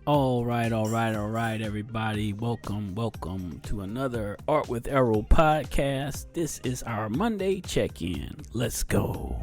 All right, everybody. Welcome to another Art with Errol podcast. This is our Monday check-in. Let's go.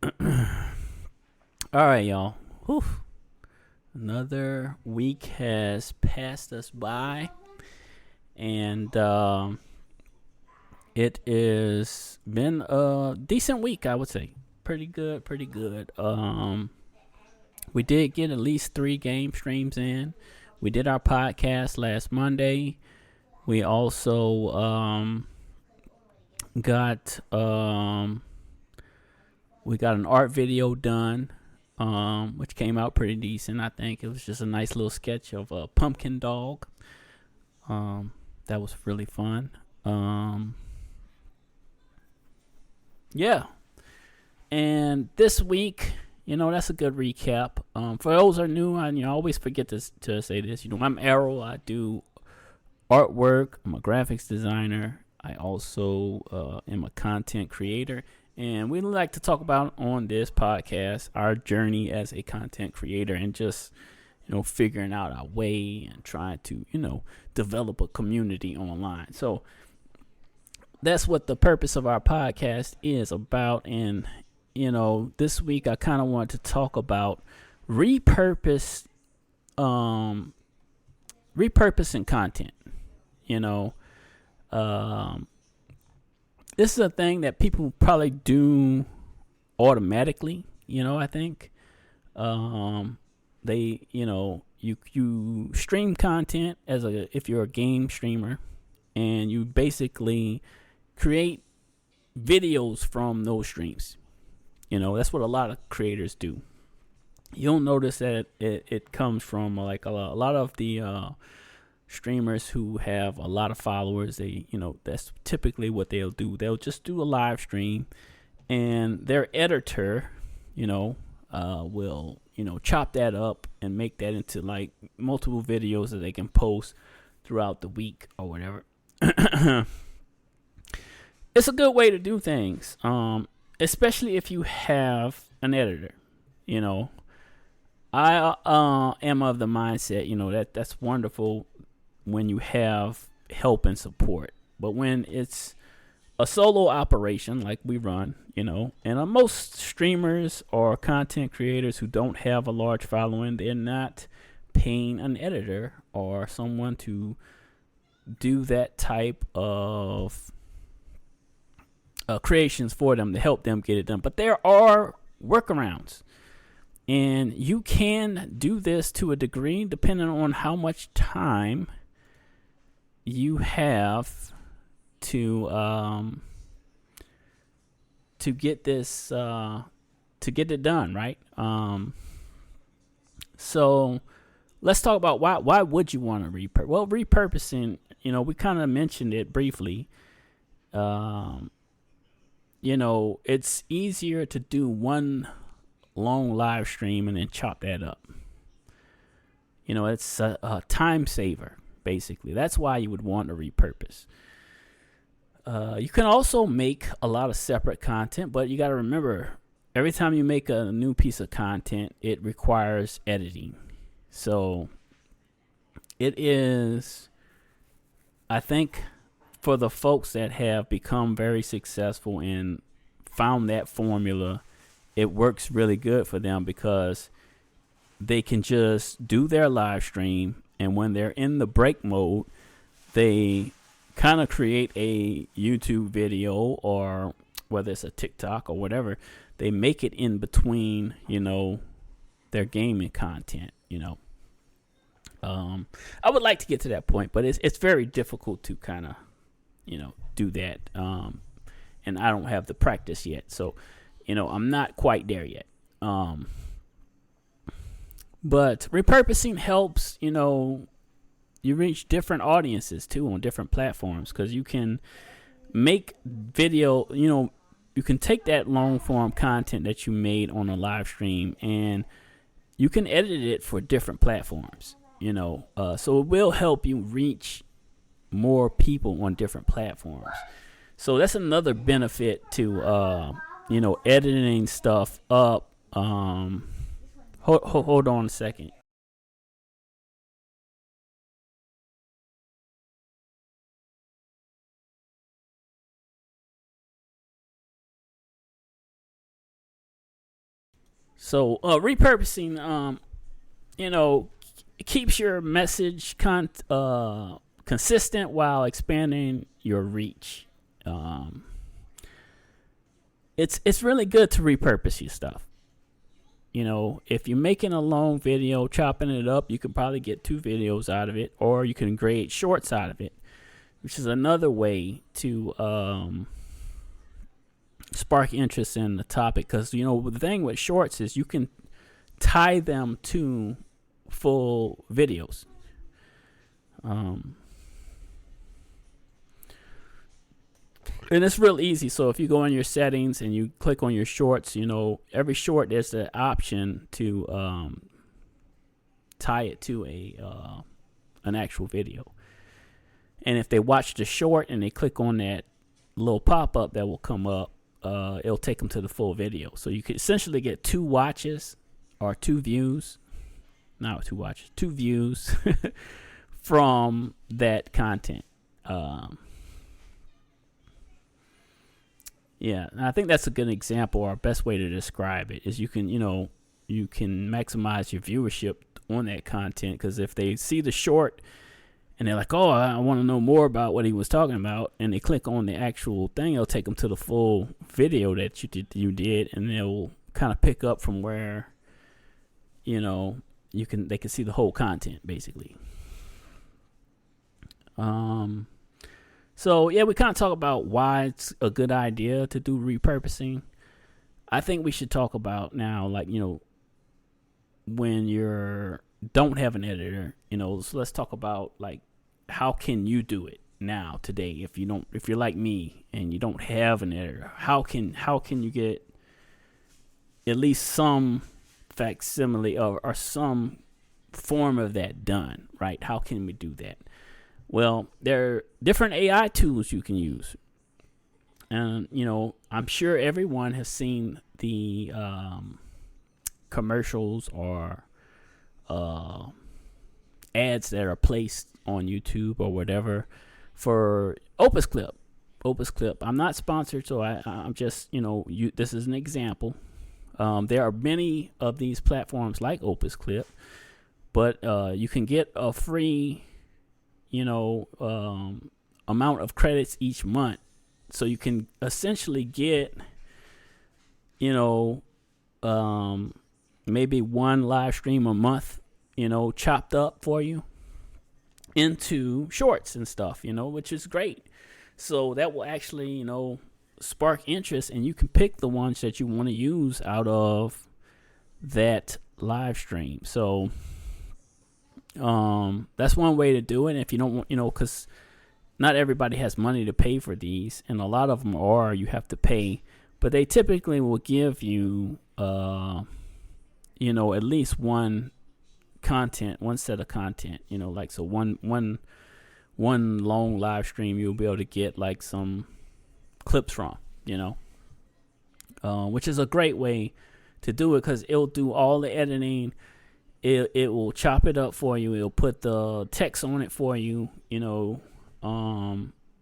All right, y'all. Whew. Another week has passed us by, and it has been a decent week, I would say. Pretty good. We did get at least 3 game streams in. We did our podcast last Monday. We also got an art video done, which came out pretty decent. I think it was just a nice little sketch of a pumpkin dog. That was really fun. Yeah. And this week, that's a good recap. For those who are new, I always forget to say this. I'm Errol. I do artwork. I'm a graphics designer. I also am a content creator. And we like to talk about on this podcast our journey as a content creator and just, figuring out our way and trying to, develop a community online. So that's what the purpose of our podcast is about. And this week I kind of wanted to talk about repurposing content. This is a thing that people probably do automatically. I think you stream content if you're a game streamer, and you basically create videos from those streams. That's what a lot of creators do. You'll notice that it comes from like a lot of the streamers who have a lot of followers. That's typically what they'll do. They'll just do a live stream, and their editor, will chop that up and make that into like multiple videos that they can post throughout the week or whatever. It's a good way to do things. Especially if you have an editor. I am of the mindset, that's wonderful when you have help and support. But when it's a solo operation like we run, and most streamers or content creators who don't have a large following, they're not paying an editor or someone to do that type of creations for them to help them get it done. But there are workarounds, and you can do this to a degree depending on how much time you have to get this to get it done, right? So let's talk about why would you want to repurpose? Well, repurposing, we kind of mentioned it briefly. It's easier to do one long live stream and then chop that up. It's a time saver, basically. That's why you would want to repurpose. You can also make a lot of separate content, but you got to remember, every time you make a new piece of content, it requires editing. So it is, I think, for the folks that have become very successful and found that formula, it works really good for them because they can just do their live stream, and when they're in the break mode, they kind of create a YouTube video, or whether it's a TikTok or whatever, they make it in between, their gaming content, I would like to get to that point, but it's very difficult to kind of do that. And I don't have the practice yet. So, I'm not quite there yet. But repurposing helps, you reach different audiences too on different platforms, because you can make video, you can take that long form content that you made on a live stream and you can edit it for different platforms, so it will help you reach more people on different platforms. So that's another benefit to editing stuff up Hold on a second. So repurposing, keeps your message consistent while expanding your reach. It's really good to repurpose your stuff. If you're making a long video, chopping it up, you can probably get 2 videos out of it, or you can create shorts out of it, which is another way to spark interest in the topic. Because the thing with shorts is you can tie them to full videos. And it's real easy. So if you go in your settings and you click on your shorts, every short there's the option to tie it to an actual video. And if they watch the short and they click on that little pop-up that will come up, it'll take them to the full video. So you can essentially get 2 watches or 2 views. Not 2 watches, 2 views from that content. Yeah, and I think that's a good example, or best way to describe it is you can maximize your viewership on that content, because if they see the short and they're like, oh, I want to know more about what he was talking about, and they click on the actual thing, it'll take them to the full video that you did, and they'll kind of pick up from where they can see the whole content basically. So yeah, we kind of talk about why it's a good idea to do repurposing. I think we should talk about now, when you don't have an editor, so let's talk about how can you do it now today if you're like me and you don't have an editor. How can you get at least some facsimile or some form of that done, right? How can we do that? Well, there are different AI tools you can use. And, I'm sure everyone has seen the commercials or ads that are placed on YouTube or whatever for Opus Clip. I'm not sponsored, so I'm just, this is an example. There are many of these platforms like Opus Clip, but you can get a free amount of credits each month, so you can essentially get maybe 1 live stream a month chopped up for you into shorts and stuff, which is great. So that will actually spark interest, and you can pick the ones that you want to use out of that live stream. So that's one way to do it. If you don't want, because not everybody has money to pay for these, and a lot of them you have to pay, but they typically will give you, at least one set of content, so one long live stream you'll be able to get some clips from, which is a great way to do it, because it'll do all the editing. It will chop it up for you. It'll put the text on it for you.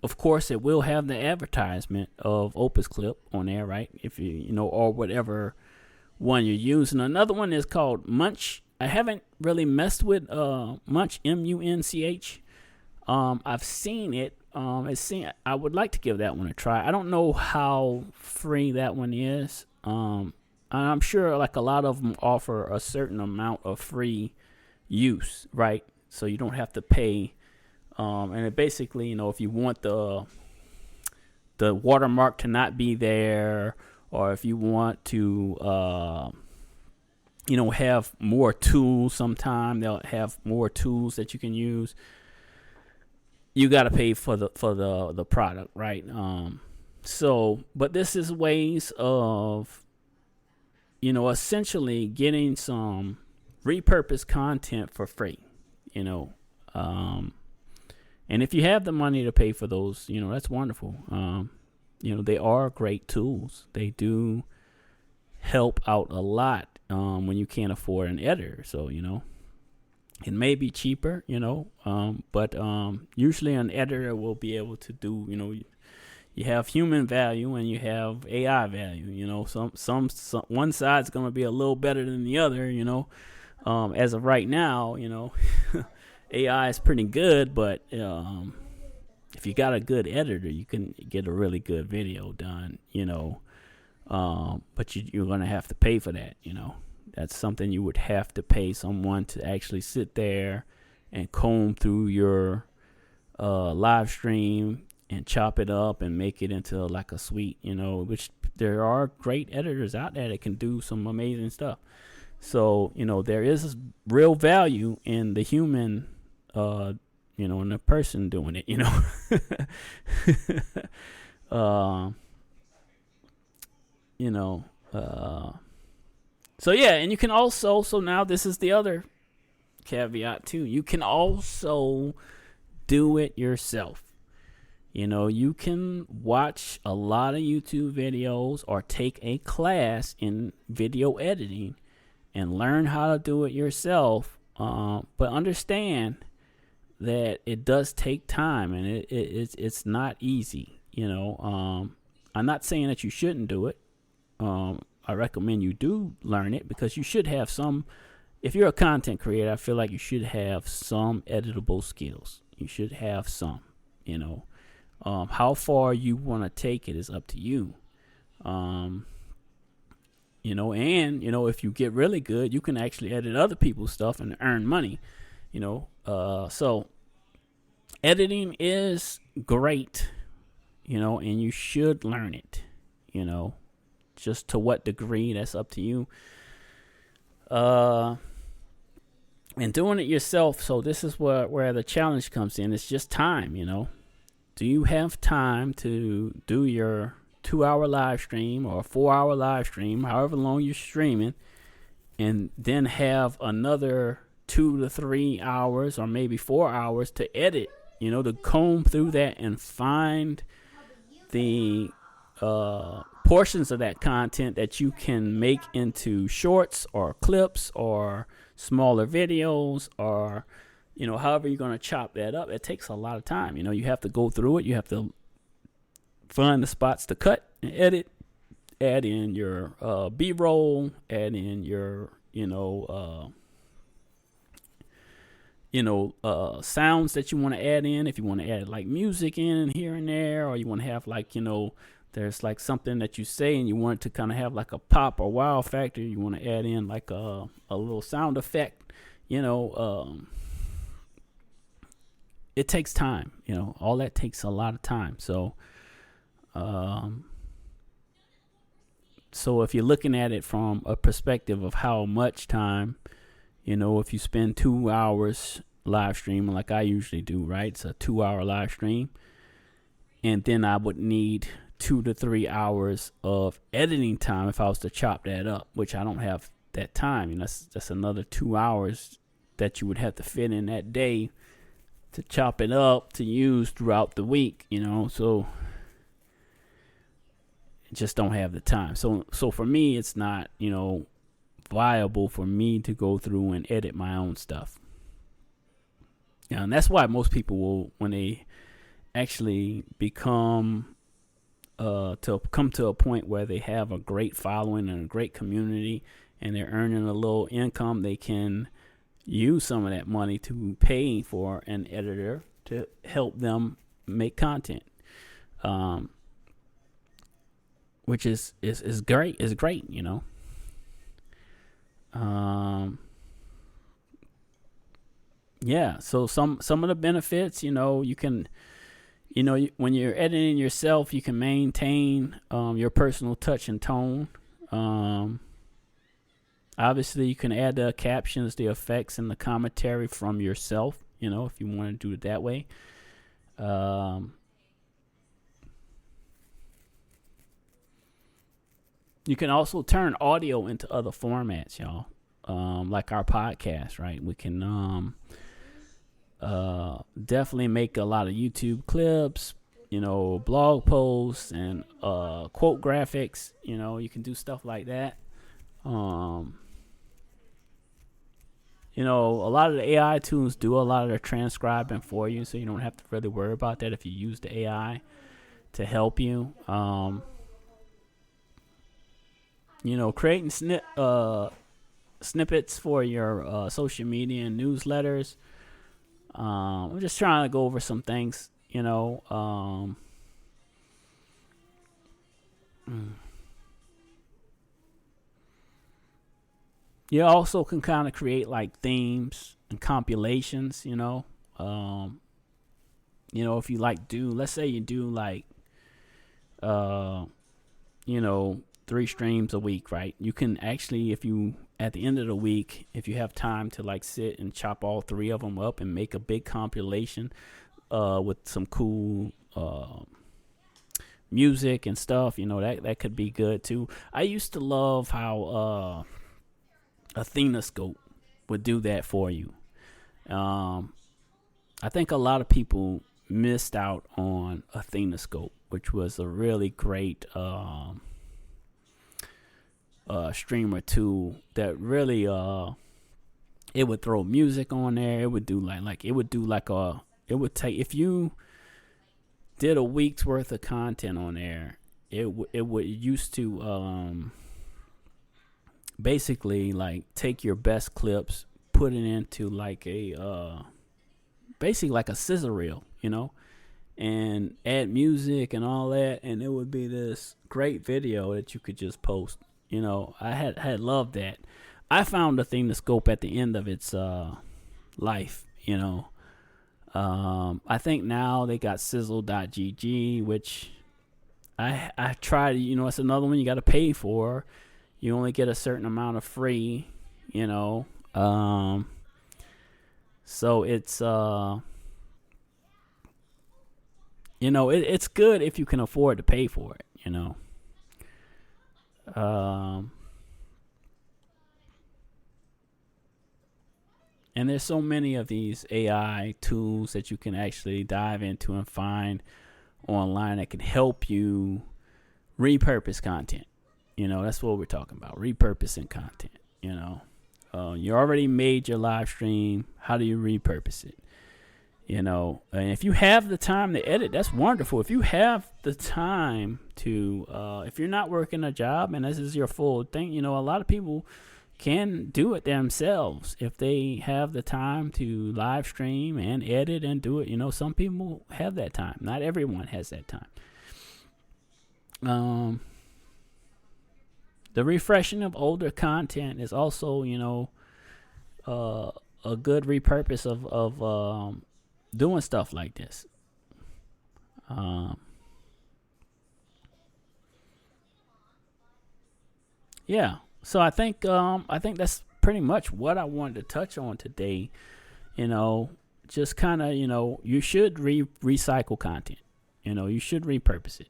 Of course, it will have the advertisement of Opus Clip on there, right? If or whatever one you're using. Another one is called Munch. I haven't really messed with Munch, MUNCH. I've seen it. I would like to give that one a try. I don't know how free that one is. I'm sure a lot of them offer a certain amount of free use, right? So you don't have to pay. And it basically, if you want the watermark to not be there, or if you want to, have more tools sometime, they'll have more tools that you can use. You got to pay for the product, right? But this is ways of essentially getting some repurposed content for free, and if you have the money to pay for those, that's wonderful. They are great tools. They do help out a lot when you can't afford an editor. So, it may be cheaper, but usually an editor will be able to do, you have human value and you have AI value. Some one side's going to be a little better than the other. As of right now, AI is pretty good, but if you got a good editor, you can get a really good video done. But you're going to have to pay for that. That's something you would have to pay someone to actually sit there and comb through your live stream and chop it up and make it into like a suite, which there are great editors out there that can do some amazing stuff. So, there is real value in the human, and the person doing it, So yeah, and you can also, so now this is the other caveat too. You can also do it yourself. You can watch a lot of YouTube videos or take a class in video editing and learn how to do it yourself. But understand that it does take time, and it's not easy. I'm not saying that you shouldn't do it. I recommend you do learn it, because you should have some. If you're a content creator, I feel like you should have some editable skills. You should have some. How far you want to take it is up to you. And if you get really good, you can actually edit other people's stuff and earn money. So editing is great, and you should learn it. Just to what degree, that's up to you. And doing it yourself, so this is where the challenge comes in. It's just time, Do you have time to do your 2-hour live stream or a 4-hour live stream, however long you're streaming, and then have another 2 to 3 hours or maybe 4 hours to edit, to comb through that and find the portions of that content that you can make into shorts or clips or smaller videos, or however you're going to chop that up. It takes a lot of time. You have to go through it. You have to find the spots to cut and edit, add in your B-roll, add in your sounds that you want to add in. If you want to add like music in here and there, or you want to have like there's like something that you say and you want it to kind of have like a pop or wow factor. You want to add in like a little sound effect. It takes time. All that takes a lot of time. So if you're looking at it from a perspective of how much time, if you spend 2 hours live streaming like I usually do, right? It's a 2-hour live stream. And then I would need 2 to 3 hours of editing time if I was to chop that up, which I don't have that time. That's another 2 hours that you would have to fit in that day to chop it up to use throughout the week, so just don't have the time. So for me, it's not, viable for me to go through and edit my own stuff. And that's why most people will, when they actually come to a point where they have a great following and a great community and they're earning a little income, they can use some of that money to pay for an editor to help them make content, which is great. Is great, Yeah. So some of the benefits, you can, when you're editing yourself, you can maintain your personal touch and tone. Obviously, you can add the captions, the effects, and the commentary from yourself, if you want to do it that way. You can also turn audio into other formats, y'all. Like our podcast, right? We can definitely make a lot of YouTube clips, blog posts and quote graphics. You can do stuff like that. A lot of the AI tools do a lot of the transcribing for you, so you don't have to really worry about that if you use the AI to help you. Creating snippets for your social media and newsletters. I'm just trying to go over some things, You also can kind of create like themes and compilations, if you let's say you do like, 3 streams a week, right? You can actually, at the end of the week, if you have time to like sit and chop all 3 of them up and make a big compilation, with some cool, music and stuff, that could be good too. I used to love how, Athena would do that for you. I think a lot of people missed out on Athena, which was a really great streamer tool that really it would throw music on there. It would do it would take, if you did a week's worth of content on there, it would used to basically like take your best clips, put it into like a basically like a scissor reel, and add music and all that, and it would be this great video that you could just post. I had loved that. I found the thing to scope at the end of its life. I think now they got sizzle.gg, which I tried. It's another one you got to pay for. You only get a certain amount of free. So it's it's good if you can afford to pay for it. And there's so many of these AI tools that you can actually dive into and find online that can help you repurpose content. That's what we're talking about, repurposing content. You already made your live stream. How do you repurpose it? And if you have the time to edit, that's wonderful. If you have the time to, if you're not working a job and this is your full thing, a lot of people can do it themselves if they have the time to live stream and edit and do it. Some people have that time. Not everyone has that time. The refreshing of older content is also, a good repurpose of doing stuff like this. Yeah. So I think that's pretty much what I wanted to touch on today. Just kind of, you should recycle content. You should repurpose it.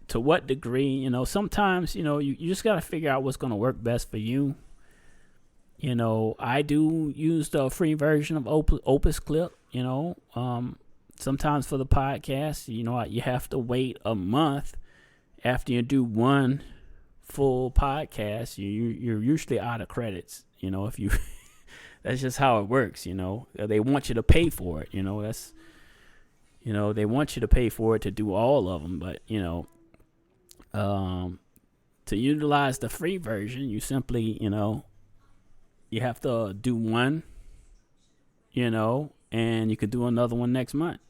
To what degree, sometimes, you just got to figure out what's going to work best for you. I do use the free version of Opus Clip, sometimes for the podcast, you have to wait a month after you do one full podcast. You're usually out of credits, if you, that's just how it works. They want you to pay for it, that's, they want you to pay for it to do all of them, but, to utilize the free version, you simply, you have to do one, and you could do another one next month.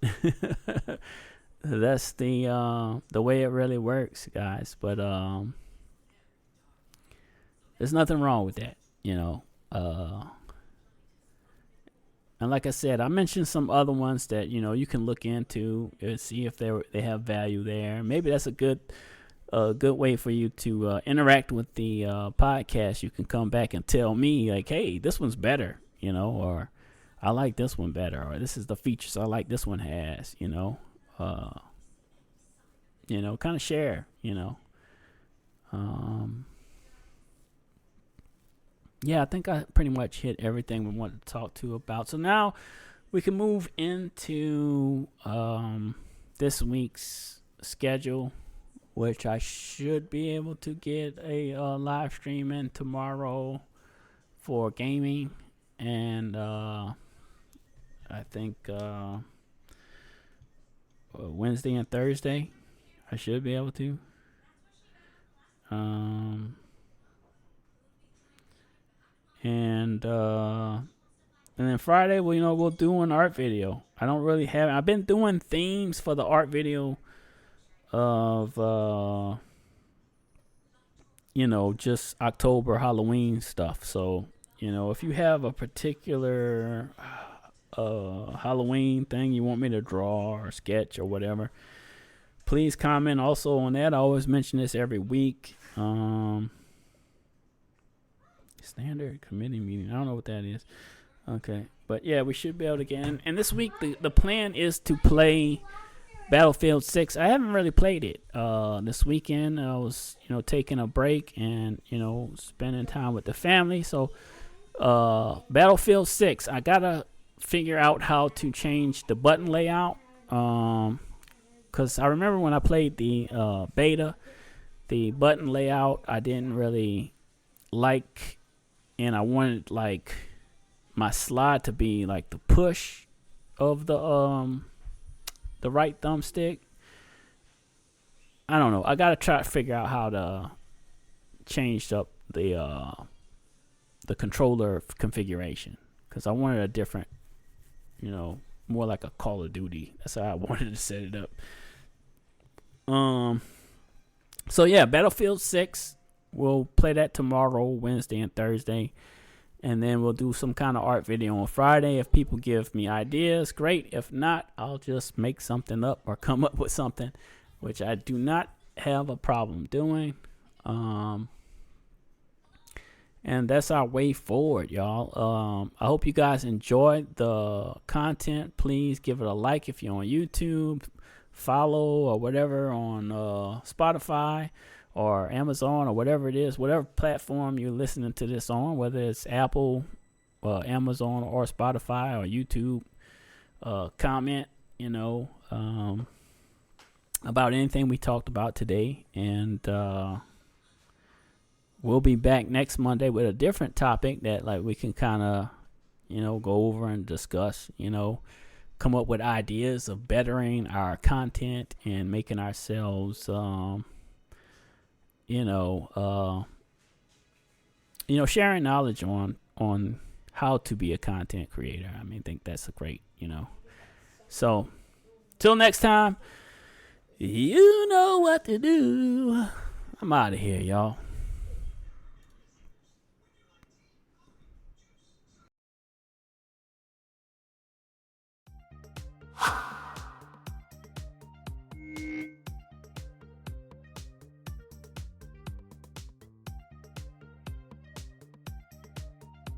That's the way it really works, guys. But there's nothing wrong with that, and like I said, I mentioned some other ones that you can look into and see if they have value there. Maybe that's a good way for you to interact with the podcast. You can come back and tell me like, hey, this one's better, or I like this one better, or this is the features I like this one has, kind of share, yeah, I think I pretty much hit everything we wanted to talk to about. So now we can move into this week's schedule, which I should be able to get a live stream in tomorrow for gaming, and I think Wednesday and Thursday I should be able to. And then Friday, we'll do an art video. I don't really have. I've been doing themes for the art video of just October Halloween stuff. So if you have a particular Halloween thing you want me to draw or sketch or whatever, please comment also on that. I always mention this every week. Standard committee meeting. I don't know what that is. Okay. But yeah, we should be able to get in. And this week, the plan is to play Battlefield 6. I haven't really played it. This weekend, I was, taking a break and, spending time with the family. So, Battlefield 6, I got to figure out how to change the button layout. Because I remember when I played the beta, the button layout I didn't really like. And I wanted my slide to be like the push of the right thumbstick. I don't know. I gotta try to figure out how to change up the controller configuration, because I wanted a different, more like a Call of Duty. That's how I wanted to set it up. So yeah, Battlefield 6. We'll play that tomorrow, Wednesday and Thursday. And then we'll do some kind of art video on Friday. If people give me ideas, great. If not, I'll just make something up or come up with something, which I do not have a problem doing. And that's our way forward, y'all. I hope you guys enjoyed the content. Please give it a like if you're on YouTube, follow or whatever on Spotify or Amazon or whatever it is, whatever platform you're listening to this on, whether it's Apple, Amazon, or Spotify or YouTube. Comment, about anything we talked about today. And we'll be back next Monday with a different topic that we can kind of, go over and discuss, come up with ideas of bettering our content and making ourselves sharing knowledge on how to be a content creator. I think that's a great, So, till next time, you know what to do. I'm out of here, y'all.